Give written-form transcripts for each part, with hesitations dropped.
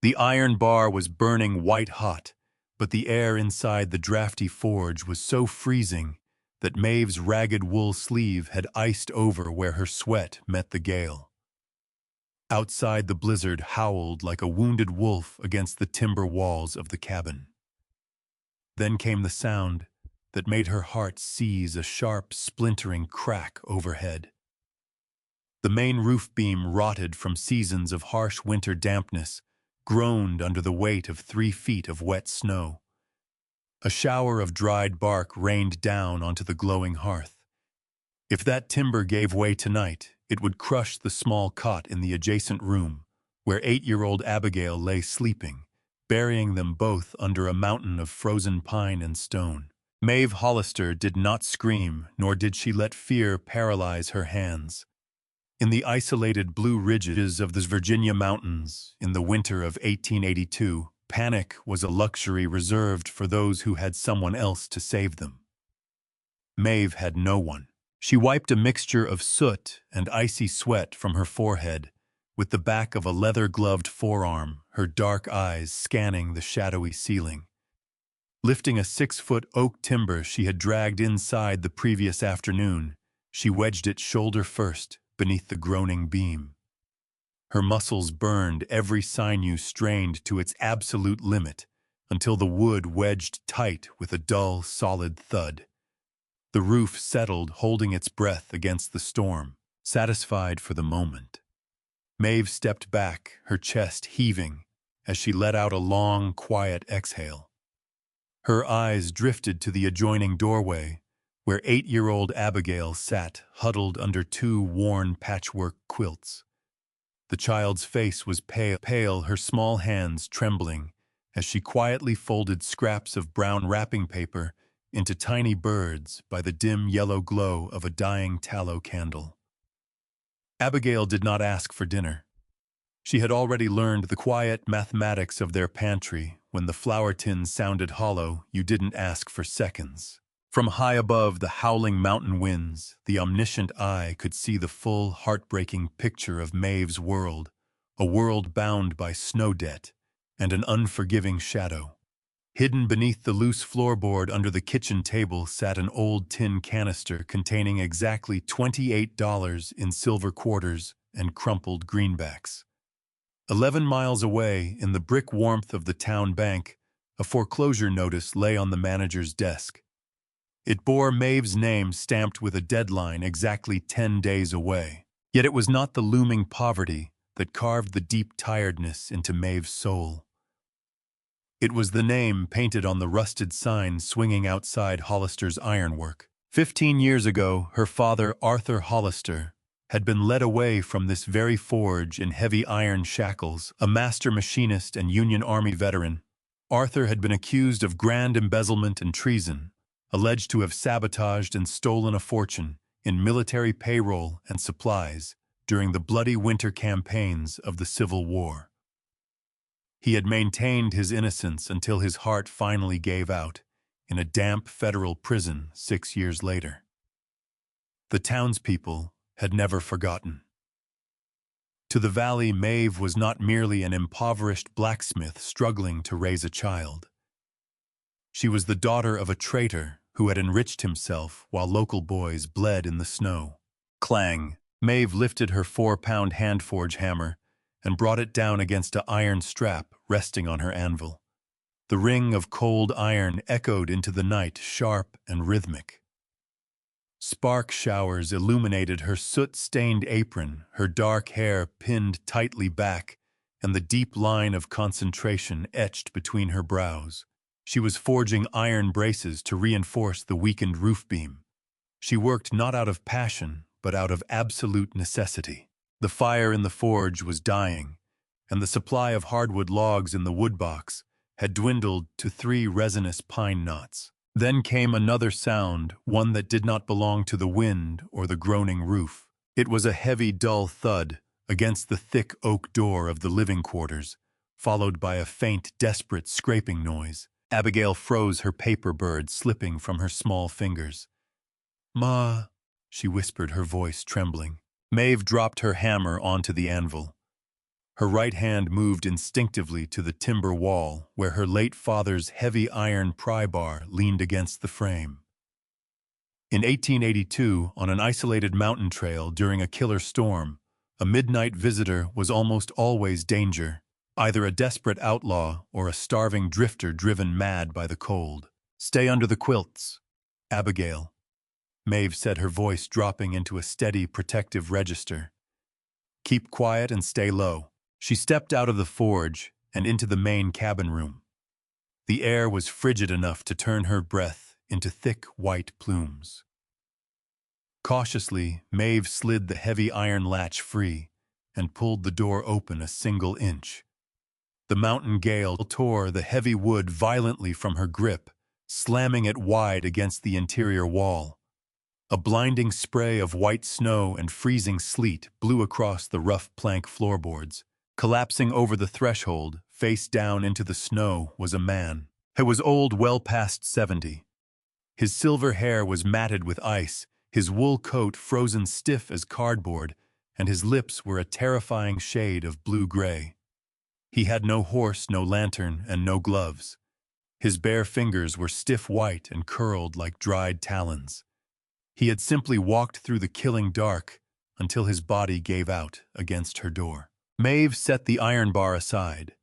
The iron bar was burning white-hot, but the air inside the drafty forge was so freezing that Maeve's ragged wool sleeve had iced over where her sweat met the gale. Outside, the blizzard howled like a wounded wolf against the timber walls of the cabin. Then came the sound that made her heart seize a sharp, splintering crack overhead. The main roof beam, rotted from seasons of harsh winter dampness, groaned under the weight of 3 feet of wet snow. A shower of dried bark rained down onto the glowing hearth. If that timber gave way tonight, it would crush the small cot in the adjacent room, where 8-year-old Abigail lay sleeping, burying them both under a mountain of frozen pine and stone. Maeve Hollister did not scream, nor did she let fear paralyze her hands. In the isolated blue ridges of the Virginia mountains, in the winter of 1882, panic was a luxury reserved for those who had someone else to save them. Maeve had no one. She wiped a mixture of soot and icy sweat from her forehead, with the back of a leather-gloved forearm, her dark eyes scanning the shadowy ceiling. Lifting a 6-foot oak timber she had dragged inside the previous afternoon, she wedged it shoulder first beneath the groaning beam. Her muscles burned, every sinew strained to its absolute limit, until the wood wedged tight with a dull, solid thud. The roof settled, holding its breath against the storm, satisfied for the moment. Maeve stepped back, her chest heaving, as she let out a long, quiet exhale. Her eyes drifted to the adjoining doorway, where 8-year-old Abigail sat, huddled under 2 worn patchwork quilts. The child's face was pale, her small hands trembling, as she quietly folded scraps of brown wrapping paper into tiny birds by the dim yellow glow of a dying tallow candle. Abigail did not ask for dinner. She had already learned the quiet mathematics of their pantry. When the flour tin sounded hollow, you didn't ask for seconds. From high above the howling mountain winds, the omniscient eye could see the full, heartbreaking picture of Maeve's world, a world bound by snow debt and an unforgiving shadow. Hidden beneath the loose floorboard under the kitchen table sat an old tin canister containing exactly $28 in silver quarters and crumpled greenbacks. 11 miles away, in the brick warmth of the town bank, a foreclosure notice lay on the manager's desk. It bore Maeve's name stamped with a deadline exactly 10 days away. Yet it was not the looming poverty that carved the deep tiredness into Maeve's soul. It was the name painted on the rusted sign swinging outside Hollister's ironwork. 15 years ago, her father, Arthur Hollister, had been led away from this very forge in heavy iron shackles, a master machinist and Union Army veteran. Arthur had been accused of grand embezzlement and treason, alleged to have sabotaged and stolen a fortune in military payroll and supplies during the bloody winter campaigns of the Civil War. He had maintained his innocence until his heart finally gave out in a damp federal prison 6 years later. The townspeople had never forgotten. To the valley, Maeve was not merely an impoverished blacksmith struggling to raise a child. She was the daughter of a traitor who had enriched himself while local boys bled in the snow. Clang! Maeve lifted her 4-pound hand-forge hammer and brought it down against an iron strap resting on her anvil. The ring of cold iron echoed into the night, sharp and rhythmic. Spark showers illuminated her soot-stained apron, her dark hair pinned tightly back, and the deep line of concentration etched between her brows. She was forging iron braces to reinforce the weakened roof beam. She worked not out of passion, but out of absolute necessity. The fire in the forge was dying, and the supply of hardwood logs in the woodbox had dwindled to 3 resinous pine knots. Then came another sound, one that did not belong to the wind or the groaning roof. It was a heavy, dull thud against the thick oak door of the living quarters, followed by a faint, desperate scraping noise. Abigail froze, her paper bird slipping from her small fingers. "Ma," she whispered, her voice trembling. Maeve dropped her hammer onto the anvil. Her right hand moved instinctively to the timber wall where her late father's heavy iron pry bar leaned against the frame. In 1882, on an isolated mountain trail during a killer storm, a midnight visitor was almost always danger, either a desperate outlaw or a starving drifter driven mad by the cold. "Stay under the quilts, Abigail," Maeve said, her voice dropping into a steady, protective register. "Keep quiet and stay low." She stepped out of the forge and into the main cabin room. The air was frigid enough to turn her breath into thick white plumes. Cautiously, Maeve slid the heavy iron latch free and pulled the door open a single inch. The mountain gale tore the heavy wood violently from her grip, slamming it wide against the interior wall. A blinding spray of white snow and freezing sleet blew across the rough plank floorboards. Collapsing over the threshold, face down into the snow, was a man. He was old, well past 70. His silver hair was matted with ice, his wool coat frozen stiff as cardboard, and his lips were a terrifying shade of blue-gray. He had no horse, no lantern, and no gloves. His bare fingers were stiff white and curled like dried talons. He had simply walked through the killing dark until his body gave out against her door. Maeve set the iron bar aside.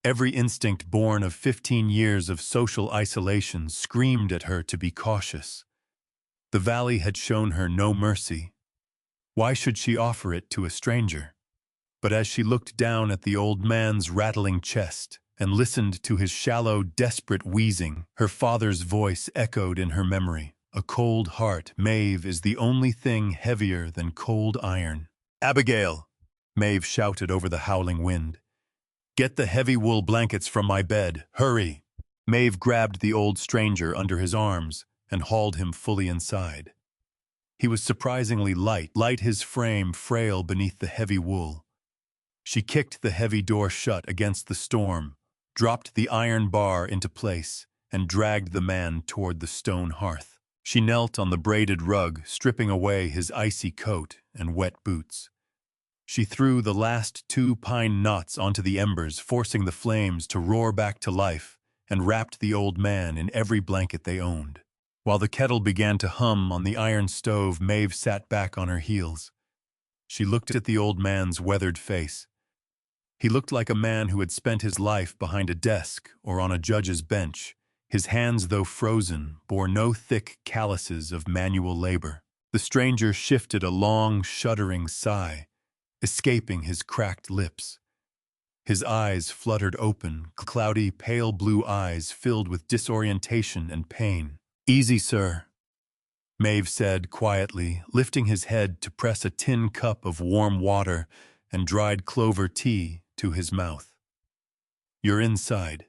Every instinct born of 15 years of social isolation screamed at her to be cautious. The valley had shown her no mercy. Why should she offer it to a stranger? But as she looked down at the old man's rattling chest and listened to his shallow, desperate wheezing, her father's voice echoed in her memory. "A cold heart, Maeve, is the only thing heavier than cold iron." "Abigail!" Maeve shouted over the howling wind. "Get the heavy wool blankets from my bed. Hurry!" Maeve grabbed the old stranger under his arms and hauled him fully inside. He was surprisingly light, his frame frail beneath the heavy wool. She kicked the heavy door shut against the storm, dropped the iron bar into place, and dragged the man toward the stone hearth. She knelt on the braided rug, stripping away his icy coat and wet boots. She threw the last 2 pine knots onto the embers, forcing the flames to roar back to life, and wrapped the old man in every blanket they owned. While the kettle began to hum on the iron stove, Maeve sat back on her heels. She looked at the old man's weathered face. He looked like a man who had spent his life behind a desk or on a judge's bench. His hands, though frozen, bore no thick calluses of manual labor. The stranger shifted a long, shuddering sigh, escaping his cracked lips. His eyes fluttered open, cloudy, pale blue eyes filled with disorientation and pain. "Easy, sir," Maeve said quietly, lifting his head to press a tin cup of warm water and dried clover tea to his mouth. "You're inside.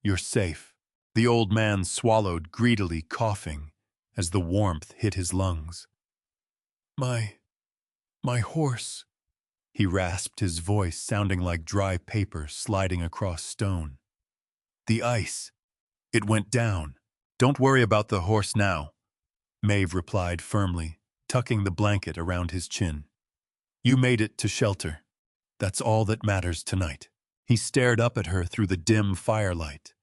You're safe." The old man swallowed greedily, coughing as the warmth hit his lungs. My horse," he rasped, his voice sounding like dry paper sliding across stone. "The ice. It went down." "Don't worry about the horse now," Maeve replied firmly, tucking the blanket around his chin. "You made it to shelter. That's all that matters tonight." He stared up at her through the dim firelight,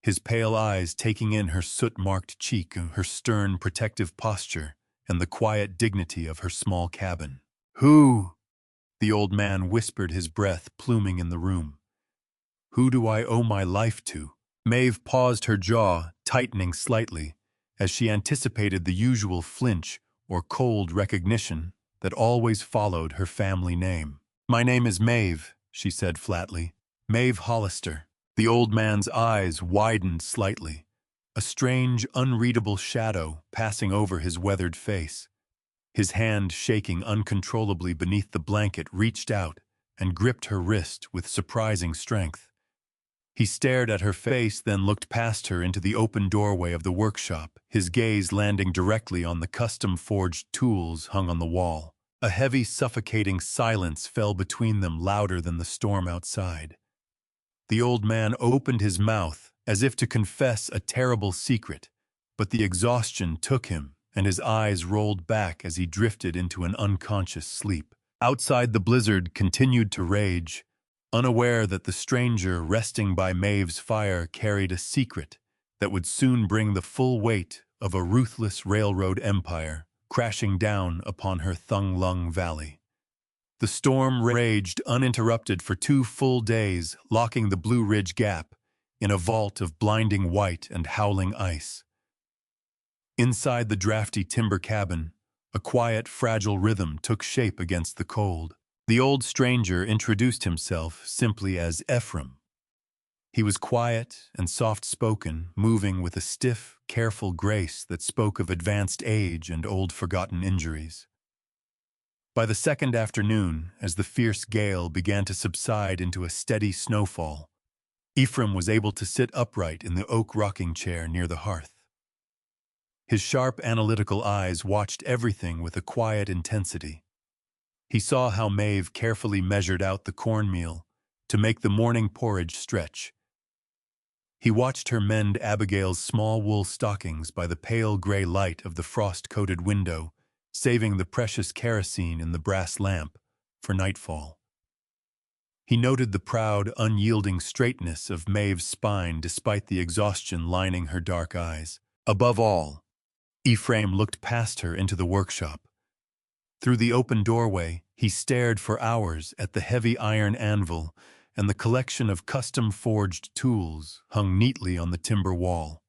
his pale eyes taking in her soot-marked cheek, her stern, protective posture, and the quiet dignity of her small cabin. "Who?" the old man whispered, his breath pluming in the room. "Who do I owe my life to?" Maeve paused, her jaw tightening slightly, as she anticipated the usual flinch or cold recognition that always followed her family name. "My name is Maeve," she said flatly. "Maeve Hollister." The old man's eyes widened slightly, a strange, unreadable shadow passing over his weathered face. His hand, shaking uncontrollably beneath the blanket, reached out and gripped her wrist with surprising strength. He stared at her face, then looked past her into the open doorway of the workshop, his gaze landing directly on the custom-forged tools hung on the wall. A heavy, suffocating silence fell between them, louder than the storm outside. The old man opened his mouth as if to confess a terrible secret, but the exhaustion took him, and his eyes rolled back as he drifted into an unconscious sleep. Outside, the blizzard continued to rage, unaware that the stranger resting by Maeve's fire carried a secret that would soon bring the full weight of a ruthless railroad empire crashing down upon her Thung Lung Valley. The storm raged uninterrupted for 2 full days, locking the Blue Ridge Gap in a vault of blinding white and howling ice. Inside the drafty timber cabin, a quiet, fragile rhythm took shape against the cold. The old stranger introduced himself simply as Ephraim. He was quiet and soft-spoken, moving with a stiff, careful grace that spoke of advanced age and old forgotten injuries. By the second afternoon, as the fierce gale began to subside into a steady snowfall, Ephraim was able to sit upright in the oak rocking chair near the hearth. His sharp, analytical eyes watched everything with a quiet intensity. He saw how Maeve carefully measured out the cornmeal to make the morning porridge stretch. He watched her mend Abigail's small wool stockings by the pale gray light of the frost-coated window, saving the precious kerosene in the brass lamp for nightfall. He noted the proud, unyielding straightness of Maeve's spine despite the exhaustion lining her dark eyes. Above all, Ephraim looked past her into the workshop. Through the open doorway, he stared for hours at the heavy iron anvil and the collection of custom-forged tools hung neatly on the timber wall.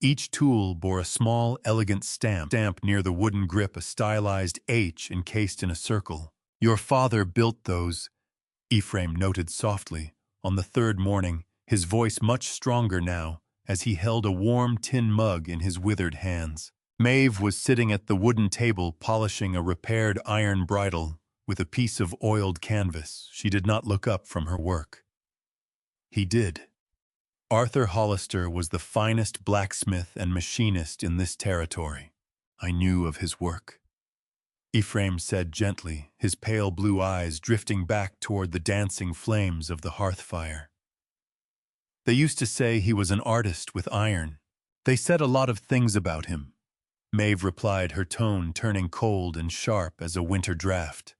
Each tool bore a small, elegant stamp near the wooden grip, a stylized H encased in a circle. "Your father built those," Ephraim noted softly, on the third morning, his voice much stronger now, as he held a warm tin mug in his withered hands. Maeve was sitting at the wooden table polishing a repaired iron bridle with a piece of oiled canvas. She did not look up from her work. He did. Arthur Hollister was the finest blacksmith and machinist in this territory. I knew of his work, Ephraim said gently, his pale blue eyes drifting back toward the dancing flames of the hearth fire. They used to say he was an artist with iron. They said a lot of things about him, Maeve replied, her tone turning cold and sharp as a winter draft.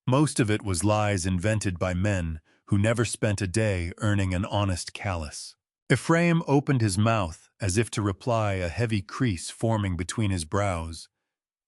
Most of it was lies invented by men who never spent a day earning an honest callus. Ephraim opened his mouth as if to reply, a heavy crease forming between his brows,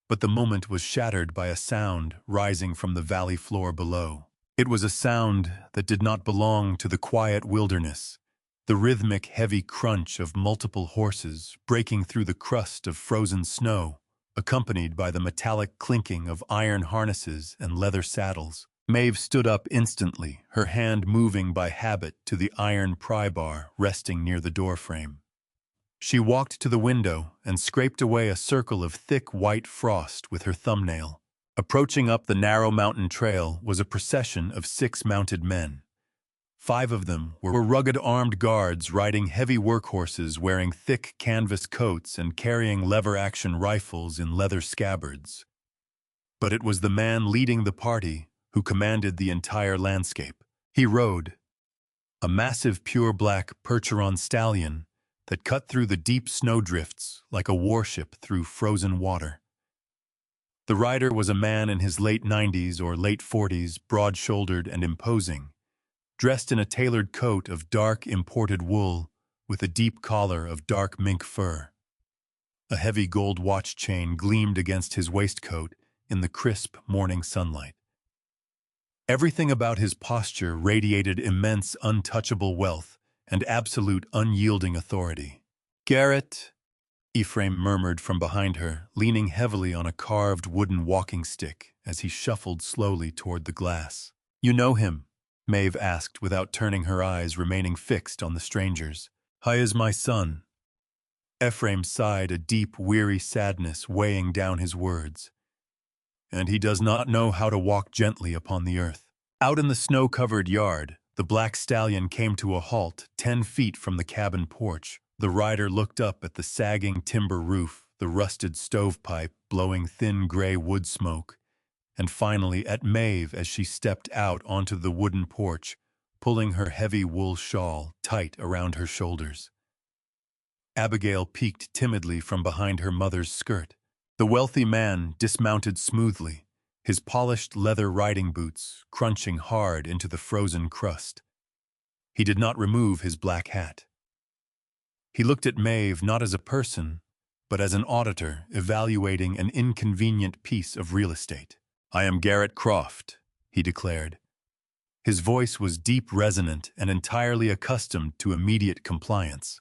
but the moment was shattered by a sound rising from the valley floor below. It was a sound that did not belong to the quiet wilderness, the rhythmic, heavy crunch of multiple horses breaking through the crust of frozen snow, accompanied by the metallic clinking of iron harnesses and leather saddles. Maeve stood up instantly, her hand moving by habit to the iron pry bar resting near the doorframe. She walked to the window and scraped away a circle of thick white frost with her thumbnail. Approaching up the narrow mountain trail was a procession of 6 mounted men. 5 of them were rugged armed guards riding heavy workhorses, wearing thick canvas coats and carrying lever-action rifles in leather scabbards. But it was the man leading the party who commanded the entire landscape. He rode a massive pure black Percheron stallion that cut through the deep snowdrifts like a warship through frozen water. The rider was a man in his late 90s or late 40s, broad-shouldered and imposing, dressed in a tailored coat of dark imported wool with a deep collar of dark mink fur. A heavy gold watch chain gleamed against his waistcoat in the crisp morning sunlight. Everything about his posture radiated immense, untouchable wealth and absolute, unyielding authority. "Garrett," Ephraim murmured from behind her, leaning heavily on a carved wooden walking stick as he shuffled slowly toward the glass. "You know him?" Maeve asked without turning her eyes, remaining fixed on the strangers. "Hi is my son." Ephraim sighed, a deep, weary sadness weighing down his words. "And he does not know how to walk gently upon the earth." Out in the snow-covered yard, the black stallion came to a halt 10 feet from the cabin porch. The rider looked up at the sagging timber roof, the rusted stovepipe blowing thin gray wood smoke, and finally at Maeve as she stepped out onto the wooden porch, pulling her heavy wool shawl tight around her shoulders. Abigail peeked timidly from behind her mother's skirt. The wealthy man dismounted smoothly, his polished leather riding boots crunching hard into the frozen crust. He did not remove his black hat. He looked at Maeve not as a person, but as an auditor evaluating an inconvenient piece of real estate. "I am Garrett Croft," he declared. His voice was deep, resonant, and entirely accustomed to immediate compliance.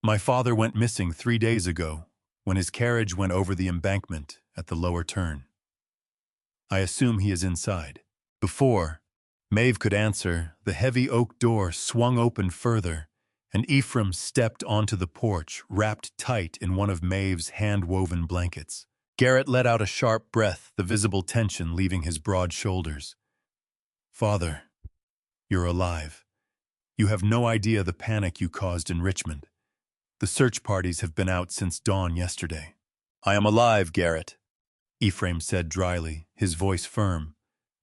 "My father went missing 3 days ago when his carriage went over the embankment at the lower turn. I assume he is inside." Before Maeve could answer, the heavy oak door swung open further, and Ephraim stepped onto the porch, wrapped tight in one of Maeve's hand-woven blankets. Garrett let out a sharp breath, the visible tension leaving his broad shoulders. "Father, you're alive. You have no idea the panic you caused in Richmond. The search parties have been out since dawn yesterday." "I am alive, Garrett," Ephraim said dryly, his voice firm,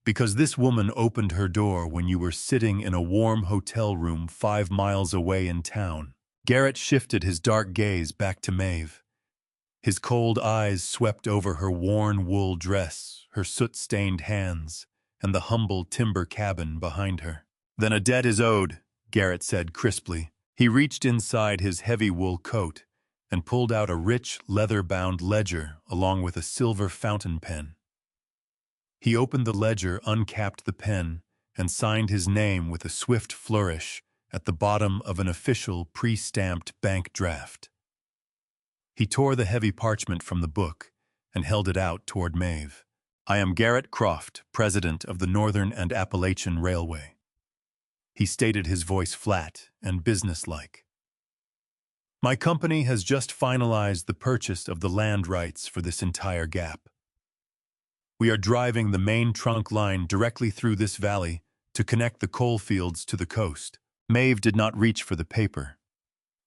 "because this woman opened her door when you were sitting in a warm hotel room 5 miles away in town." Garrett shifted his dark gaze back to Maeve. His cold eyes swept over her worn wool dress, her soot-stained hands, and the humble timber cabin behind her. "Then a debt is owed," Garrett said crisply. He reached inside his heavy wool coat and pulled out a rich, leather-bound ledger along with a silver fountain pen. He opened the ledger, uncapped the pen, and signed his name with a swift flourish at the bottom of an official, pre-stamped bank draft. He tore the heavy parchment from the book and held it out toward Maeve. "I am Garrett Croft, president of the Northern and Appalachian Railway." He stated, his voice flat and businesslike. "My company has just finalized the purchase of the land rights for this entire gap. We are driving the main trunk line directly through this valley to connect the coal fields to the coast." Maeve did not reach for the paper.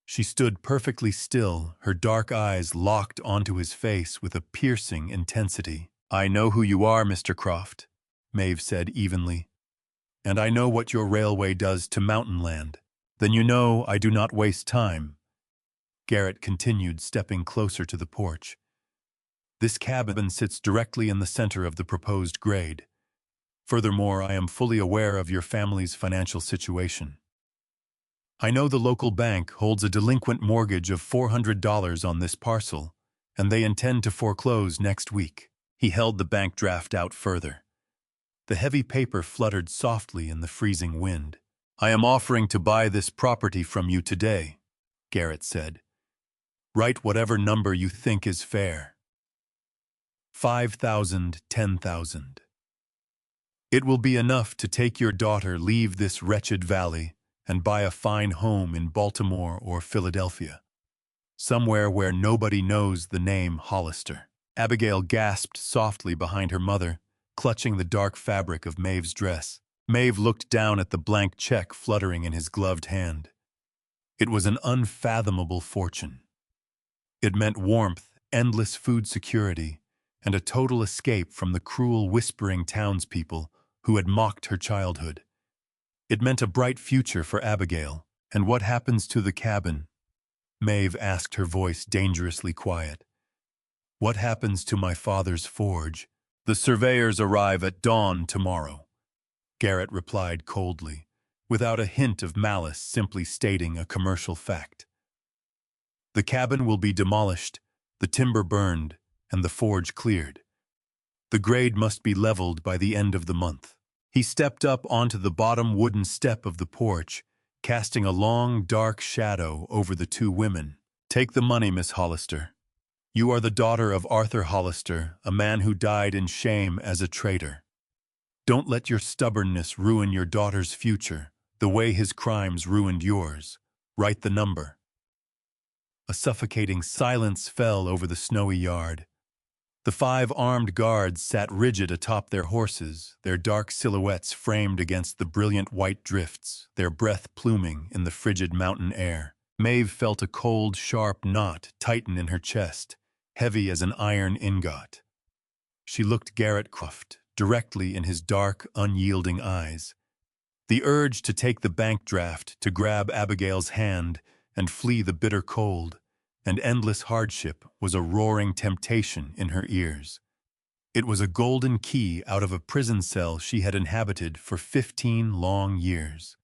She stood perfectly still, her dark eyes locked onto his face with a piercing intensity. "I know who you are, Mr. Croft," Maeve said evenly. "And I know what your railway does to mountain land. Then you know I do not waste time." Garrett continued, stepping closer to the porch. "This cabin sits directly in the center of the proposed grade. Furthermore, I am fully aware of your family's financial situation. I know the local bank holds a delinquent mortgage of $400 on this parcel, and they intend to foreclose next week." He held the bank draft out further. The heavy paper fluttered softly in the freezing wind. "I am offering to buy this property from you today," Garrett said. "Write whatever number you think is fair. 5,000, 10,000. It will be enough to take your daughter, leave this wretched valley, and buy a fine home in Baltimore or Philadelphia, somewhere where nobody knows the name Hollister." Abigail gasped softly behind her mother, clutching the dark fabric of Maeve's dress. Maeve looked down at the blank check fluttering in his gloved hand. It was an unfathomable fortune. It meant warmth, endless food security, and a total escape from the cruel, whispering townspeople who had mocked her childhood. It meant a bright future for Abigail. "And what happens to the cabin?" Maeve asked, her voice dangerously quiet. "What happens to my father's forge?" "The surveyors arrive at dawn tomorrow," Garrett replied coldly, without a hint of malice, simply stating a commercial fact. "The cabin will be demolished, the timber burned, and the forge cleared. The grade must be leveled by the end of the month." He stepped up onto the bottom wooden step of the porch, casting a long, dark shadow over the two women. "Take the money, Miss Hollister. You are the daughter of Arthur Hollister, a man who died in shame as a traitor. Don't let your stubbornness ruin your daughter's future, the way his crimes ruined yours. Write the number." A suffocating silence fell over the snowy yard. The 5 armed guards sat rigid atop their horses, their dark silhouettes framed against the brilliant white drifts, their breath pluming in the frigid mountain air. Maeve felt a cold, sharp knot tighten in her chest, heavy as an iron ingot. She looked Garrett Croft directly in his dark, unyielding eyes. The urge to take the bank draft, to grab Abigail's hand and flee the bitter cold and endless hardship was a roaring temptation in her ears. It was a golden key out of a prison cell she had inhabited for 15 long years.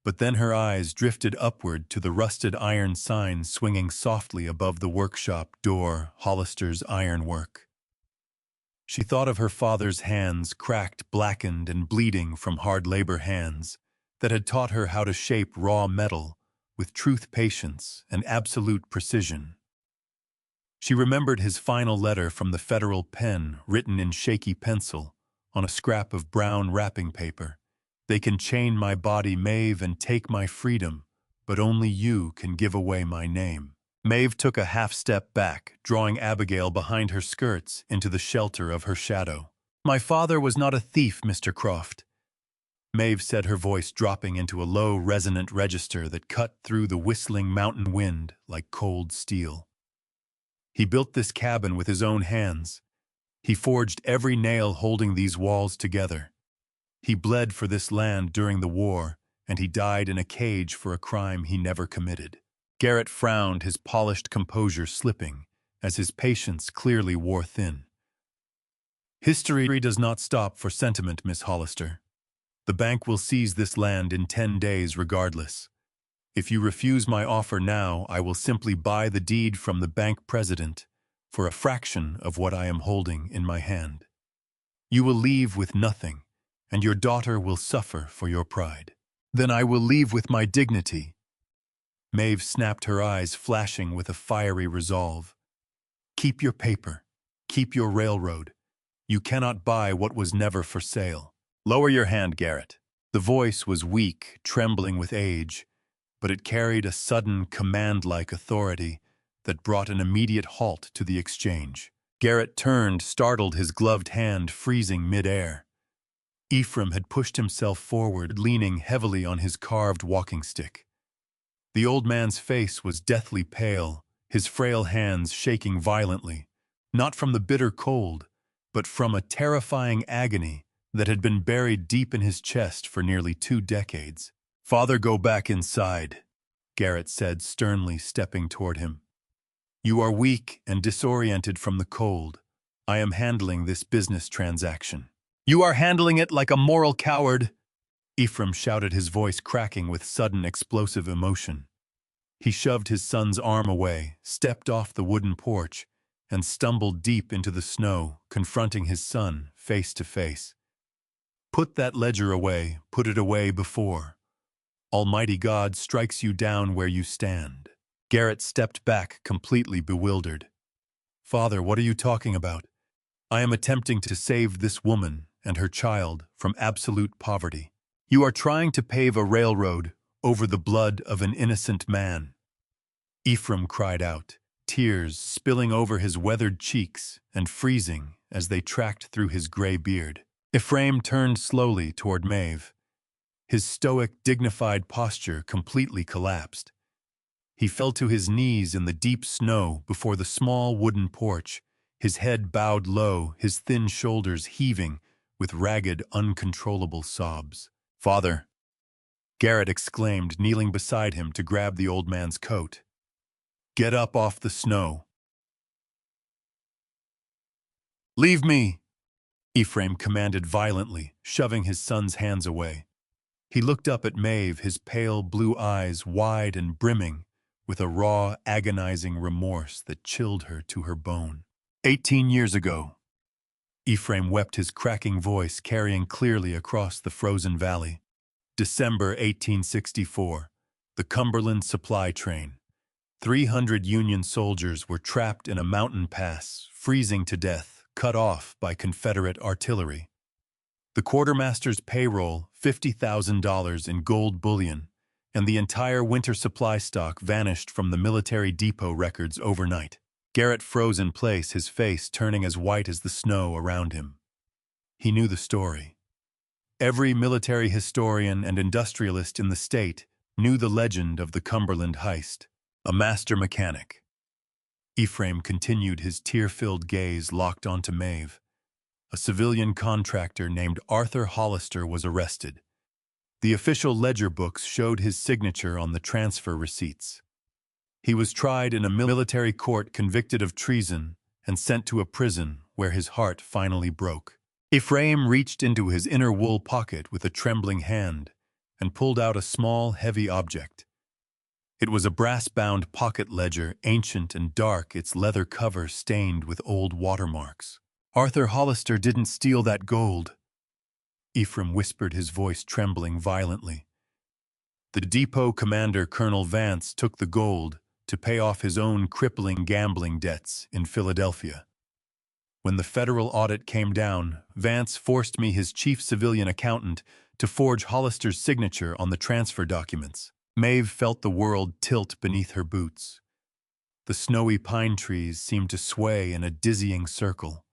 But then her eyes drifted upward to the rusted iron sign swinging softly above the workshop door, Hollister's Ironwork. She thought of her father's hands, cracked, blackened, and bleeding from hard labor hands that had taught her how to shape raw metal with truth, patience, and absolute precision. She remembered his final letter from the federal pen, written in shaky pencil on a scrap of brown wrapping paper. They can chain my body, Maeve, and take my freedom, but only you can give away my name. Maeve took a half-step back, drawing Abigail behind her skirts into the shelter of her shadow. My father was not a thief, Mr. Croft, Maeve said, her voice dropping into a low, resonant register that cut through the whistling mountain wind like cold steel. He built this cabin with his own hands. He forged every nail holding these walls together. He bled for this land during the war, and he died in a cage for a crime he never committed. Garrett frowned, his polished composure slipping, as his patience clearly wore thin. History does not stop for sentiment, Miss Hollister. The bank will seize this land in 10 days regardless. If you refuse my offer now, I will simply buy the deed from the bank president for a fraction of what I am holding in my hand. You will leave with nothing, and your daughter will suffer for your pride. Then I will leave with my dignity. Maeve snapped, her eyes flashing with a fiery resolve. Keep your paper. Keep your railroad. You cannot buy what was never for sale. Lower your hand, Garrett. The voice was weak, trembling with age, but it carried a sudden, command-like authority that brought an immediate halt to the exchange. Garrett turned, startled, his gloved hand freezing mid-air. Ephraim had pushed himself forward, leaning heavily on his carved walking stick. The old man's face was deathly pale, his frail hands shaking violently, not from the bitter cold, but from a terrifying agony that had been buried deep in his chest for nearly 2 decades. Father, go back inside, Garrett said sternly, stepping toward him. You are weak and disoriented from the cold. I am handling this business transaction. You are handling it like a moral coward, Ephraim shouted, his voice cracking with sudden explosive emotion. He shoved his son's arm away, stepped off the wooden porch, and stumbled deep into the snow, confronting his son face to face. Put that ledger away, put it away before Almighty God strikes you down where you stand. Garrett stepped back, completely bewildered. Father, what are you talking about? I am attempting to save this woman and her child from absolute poverty. You are trying to pave a railroad over the blood of an innocent man. Ephraim cried out, tears spilling over his weathered cheeks and freezing as they tracked through his gray beard. Ephraim turned slowly toward Maeve. His stoic, dignified posture completely collapsed. He fell to his knees in the deep snow before the small wooden porch, his head bowed low, his thin shoulders heaving with ragged, uncontrollable sobs. Father, Garrett exclaimed, kneeling beside him to grab the old man's coat. Get up off the snow. Leave me, Ephraim commanded violently, shoving his son's hands away. He looked up at Maeve, his pale blue eyes wide and brimming with a raw, agonizing remorse that chilled her to her bone. 18 years ago, Ephraim wept, his cracking voice carrying clearly across the frozen valley. December 1864, the Cumberland supply train. 300 Union soldiers were trapped in a mountain pass, freezing to death, cut off by Confederate artillery. The quartermaster's payroll, $50,000 in gold bullion, and the entire winter supply stock vanished from the military depot records overnight. Garrett froze in place, his face turning as white as the snow around him. He knew the story. Every military historian and industrialist in the state knew the legend of the Cumberland heist. A master mechanic. Ephraim continued, his tear-filled gaze locked onto Maeve. A civilian contractor named Arthur Hollister was arrested. The official ledger books showed his signature on the transfer receipts. He was tried in a military court, convicted of treason, and sent to a prison where his heart finally broke. Ephraim reached into his inner wool pocket with a trembling hand and pulled out a small, heavy object. It was a brass-bound pocket ledger, ancient and dark, its leather cover stained with old watermarks. "Arthur Hollister didn't steal that gold," Ephraim whispered, his voice trembling violently. "The depot commander, Colonel Vance, took the gold to pay off his own crippling gambling debts in Philadelphia. When the federal audit came down, Vance forced me, his chief civilian accountant, to forge Hollister's signature on the transfer documents." Maeve felt the world tilt beneath her boots. The snowy pine trees seemed to sway in a dizzying circle.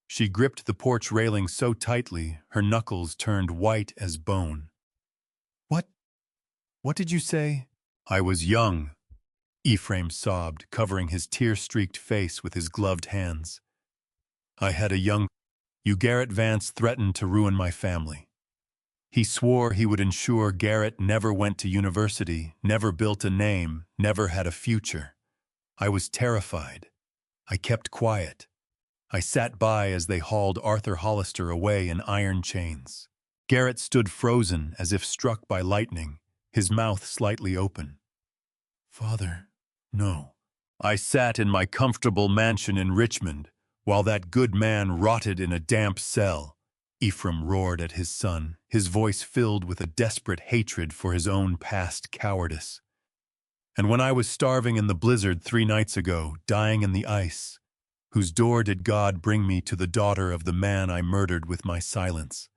She gripped the porch railing so tightly, her knuckles turned white as bone. What did you say?" "I was young," Ephraim sobbed, covering his tear-streaked face with his gloved hands. "I had a young... Garrett Vance threatened to ruin my family. He swore he would ensure Garrett never went to university, never built a name, never had a future. I was terrified. I kept quiet. I sat by as they hauled Arthur Hollister away in iron chains." Garrett stood frozen as if struck by lightning, his mouth slightly open. "Father, no. I sat in my comfortable mansion in Richmond while that good man rotted in a damp cell," Ephraim roared at his son, his voice filled with a desperate hatred for his own past cowardice. "And when I was starving in the blizzard 3 nights ago, dying in the ice, whose door did God bring me to the daughter of the man I murdered with my silence?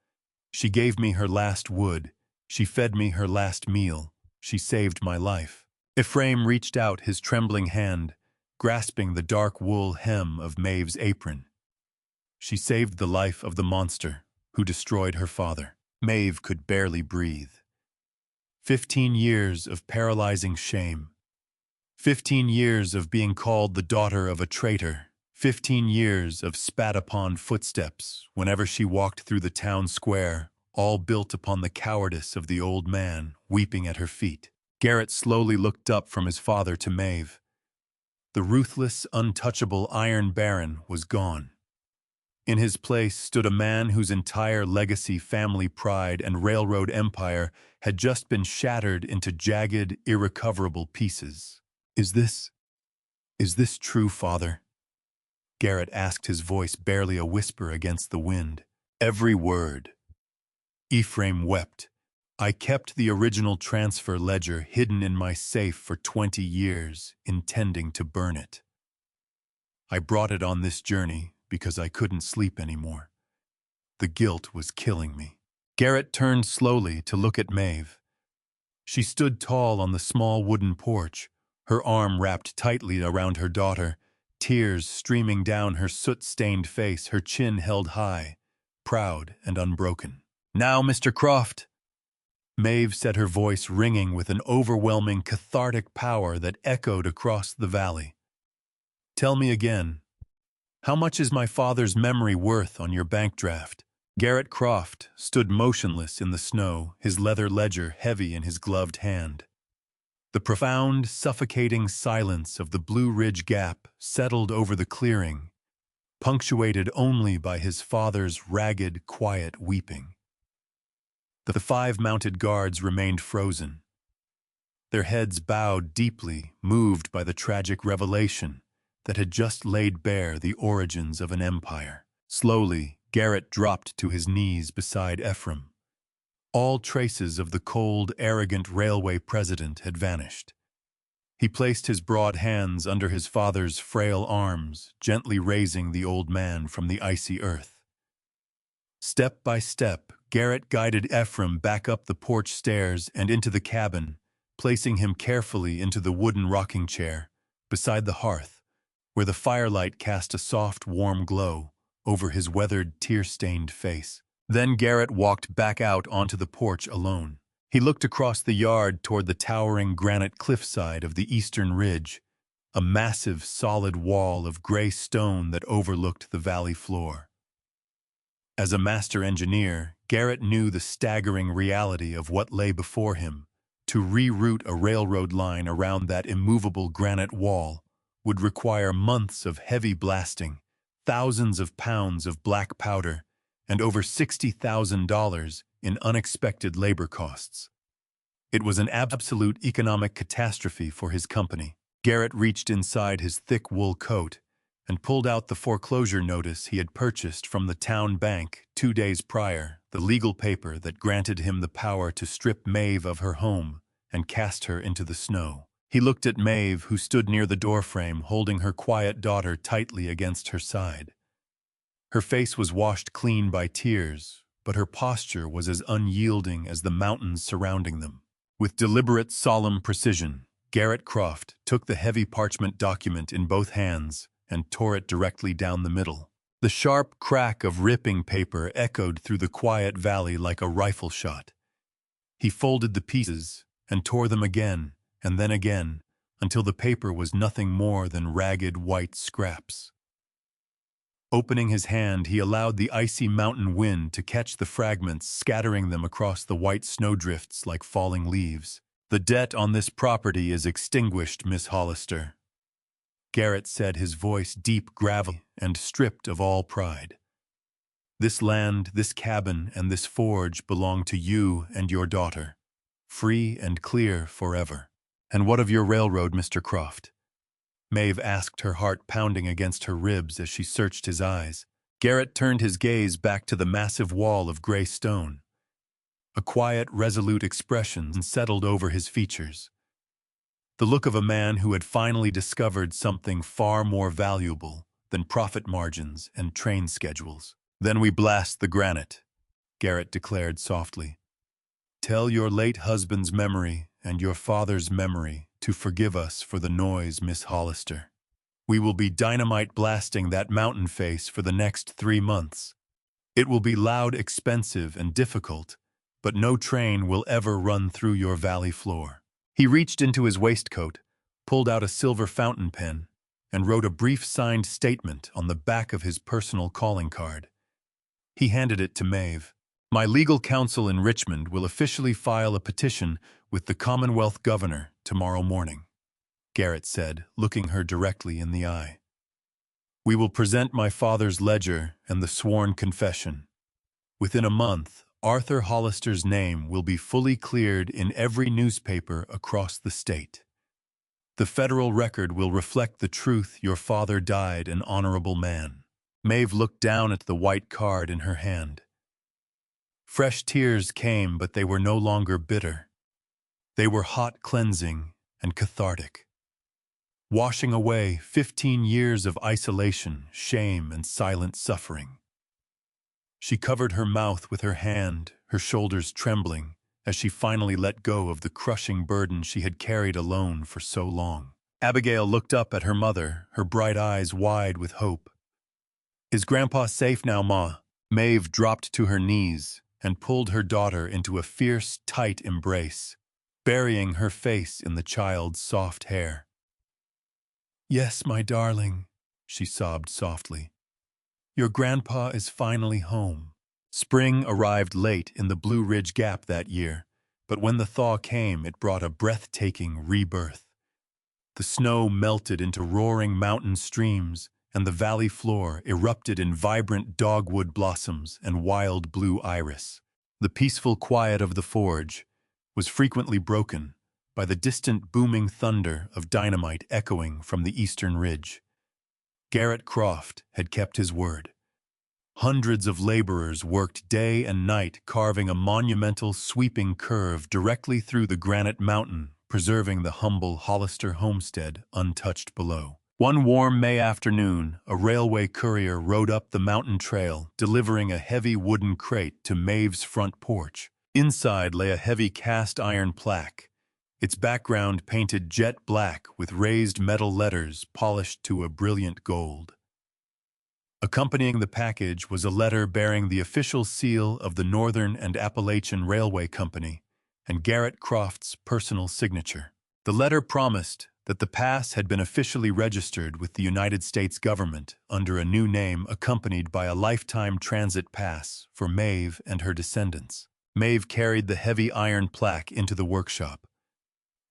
She gave me her last wood. She fed me her last meal. She saved my life." Ephraim reached out his trembling hand, grasping the dark wool hem of Maeve's apron. "She saved the life of the monster who destroyed her father." Maeve could barely breathe. 15 years of paralyzing shame. 15 years of being called the daughter of a traitor. 15 years of spat-upon footsteps whenever she walked through the town square, all built upon the cowardice of the old man weeping at her feet. Garrett slowly looked up from his father to Maeve. The ruthless, untouchable Iron Baron was gone. In his place stood a man whose entire legacy, family pride, and railroad empire had just been shattered into jagged, irrecoverable pieces. Is this true, Father?" Garrett asked, his voice barely a whisper against the wind. "Every word." Ephraim wept. "I kept the original transfer ledger hidden in my safe for 20 years, intending to burn it. I brought it on this journey because I couldn't sleep anymore. The guilt was killing me." Garrett turned slowly to look at Maeve. She stood tall on the small wooden porch, her arm wrapped tightly around her daughter, tears streaming down her soot-stained face, her chin held high, proud and unbroken. "Now, Mr. Croft," Maeve said, her voice ringing with an overwhelming, cathartic power that echoed across the valley. "Tell me again, how much is my father's memory worth on your bank draft?" Garrett Croft stood motionless in the snow, his leather ledger heavy in his gloved hand. The profound, suffocating silence of the Blue Ridge Gap settled over the clearing, punctuated only by his father's ragged, quiet weeping. The 5 mounted guards remained frozen, their heads bowed deeply, moved by the tragic revelation that had just laid bare the origins of an empire. Slowly, Garrett dropped to his knees beside Ephraim. All traces of the cold, arrogant railway president had vanished. He placed his broad hands under his father's frail arms, gently raising the old man from the icy earth. Step by step, Garrett guided Ephraim back up the porch stairs and into the cabin, placing him carefully into the wooden rocking chair beside the hearth, where the firelight cast a soft, warm glow over his weathered, tear-stained face. Then Garrett walked back out onto the porch alone. He looked across the yard toward the towering granite cliffside of the eastern ridge, a massive, solid wall of gray stone that overlooked the valley floor. As a master engineer, Garrett knew the staggering reality of what lay before him. To reroute a railroad line around that immovable granite wall would require months of heavy blasting, thousands of pounds of black powder, and over $60,000 in unexpected labor costs. It was an absolute economic catastrophe for his company. Garrett reached inside his thick wool coat and pulled out the foreclosure notice he had purchased from the town bank 2 days prior, the legal paper that granted him the power to strip Maeve of her home and cast her into the snow. He looked at Maeve, who stood near the doorframe, holding her quiet daughter tightly against her side. Her face was washed clean by tears, but her posture was as unyielding as the mountains surrounding them. With deliberate, solemn precision, Garrett Croft took the heavy parchment document in both hands and tore it directly down the middle. The sharp crack of ripping paper echoed through the quiet valley like a rifle shot. He folded the pieces and tore them again, and then again, until the paper was nothing more than ragged white scraps. Opening his hand, he allowed the icy mountain wind to catch the fragments, scattering them across the white snowdrifts like falling leaves. "The debt on this property is extinguished, Miss Hollister," Garrett said, his voice deep, gravelly, and stripped of all pride. "This land, this cabin, and this forge belong to you and your daughter, free and clear forever." "And what of your railroad, Mr. Croft?" Maeve asked, her heart pounding against her ribs as she searched his eyes. Garrett turned his gaze back to the massive wall of gray stone. A quiet, resolute expression settled over his features. The look of a man who had finally discovered something far more valuable than profit margins and train schedules. "Then we blast the granite," Garrett declared softly. "Tell your late husband's memory and your father's memory to forgive us for the noise, Miss Hollister. We will be dynamite blasting that mountain face for the next 3 months. It will be loud, expensive, and difficult, but no train will ever run through your valley floor." He reached into his waistcoat, pulled out a silver fountain pen, and wrote a brief signed statement on the back of his personal calling card. He handed it to Maeve. "My legal counsel in Richmond will officially file a petition with the Commonwealth Governor tomorrow morning," Garrett said, looking her directly in the eye. "We will present my father's ledger and the sworn confession. Within a month, Arthur Hollister's name will be fully cleared in every newspaper across the state. The federal record will reflect the truth your father died an honorable man." Maeve looked down at the white card in her hand. Fresh tears came, but they were no longer bitter. They were hot, cleansing, and cathartic, washing away 15 years of isolation, shame, and silent suffering. She covered her mouth with her hand, her shoulders trembling, as she finally let go of the crushing burden she had carried alone for so long. Abigail looked up at her mother, her bright eyes wide with hope. "Is Grandpa safe now, Ma?" Maeve dropped to her knees and pulled her daughter into a fierce, tight embrace, burying her face in the child's soft hair. "Yes, my darling," she sobbed softly. "Your grandpa is finally home." Spring arrived late in the Blue Ridge Gap that year, but when the thaw came, it brought a breathtaking rebirth. The snow melted into roaring mountain streams, and the valley floor erupted in vibrant dogwood blossoms and wild blue iris. The peaceful quiet of the forge was frequently broken by the distant booming thunder of dynamite echoing from the eastern ridge. Garrett Croft had kept his word. Hundreds of laborers worked day and night, carving a monumental sweeping curve directly through the granite mountain, preserving the humble Hollister homestead untouched below. One warm May afternoon, a railway courier rode up the mountain trail, delivering a heavy wooden crate to Maeve's front porch. Inside lay a heavy cast-iron plaque, its background painted jet black with raised metal letters polished to a brilliant gold. Accompanying the package was a letter bearing the official seal of the Northern and Appalachian Railway Company and Garrett Croft's personal signature. The letter promised that the pass had been officially registered with the United States government under a new name, accompanied by a lifetime transit pass for Maeve and her descendants. Maeve carried the heavy iron plaque into the workshop.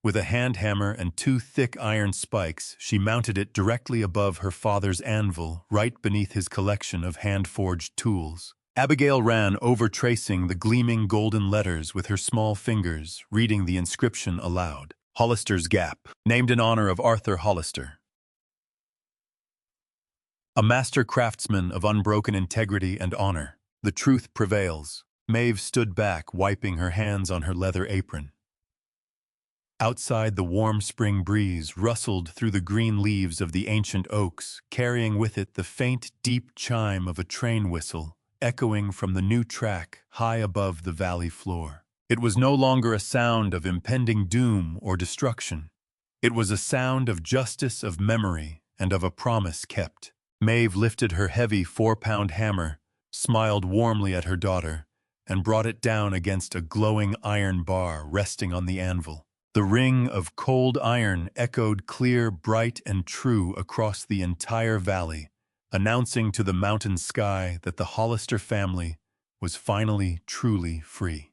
With a hand hammer and two thick iron spikes, she mounted it directly above her father's anvil, right beneath his collection of hand-forged tools. Abigail ran over tracing the gleaming golden letters with her small fingers, reading the inscription aloud. Hollister's Gap, named in honor of Arthur Hollister. A master craftsman of unbroken integrity and honor. The truth prevails. Maeve stood back, wiping her hands on her leather apron. Outside, the warm spring breeze rustled through the green leaves of the ancient oaks, carrying with it the faint, deep chime of a train whistle, echoing from the new track high above the valley floor. It was no longer a sound of impending doom or destruction. It was a sound of justice, of memory, and of a promise kept. Maeve lifted her heavy 4-pound hammer, smiled warmly at her daughter, and brought it down against a glowing iron bar resting on the anvil. The ring of cold iron echoed clear, bright, and true across the entire valley, announcing to the mountain sky that the Hollister family was finally truly free.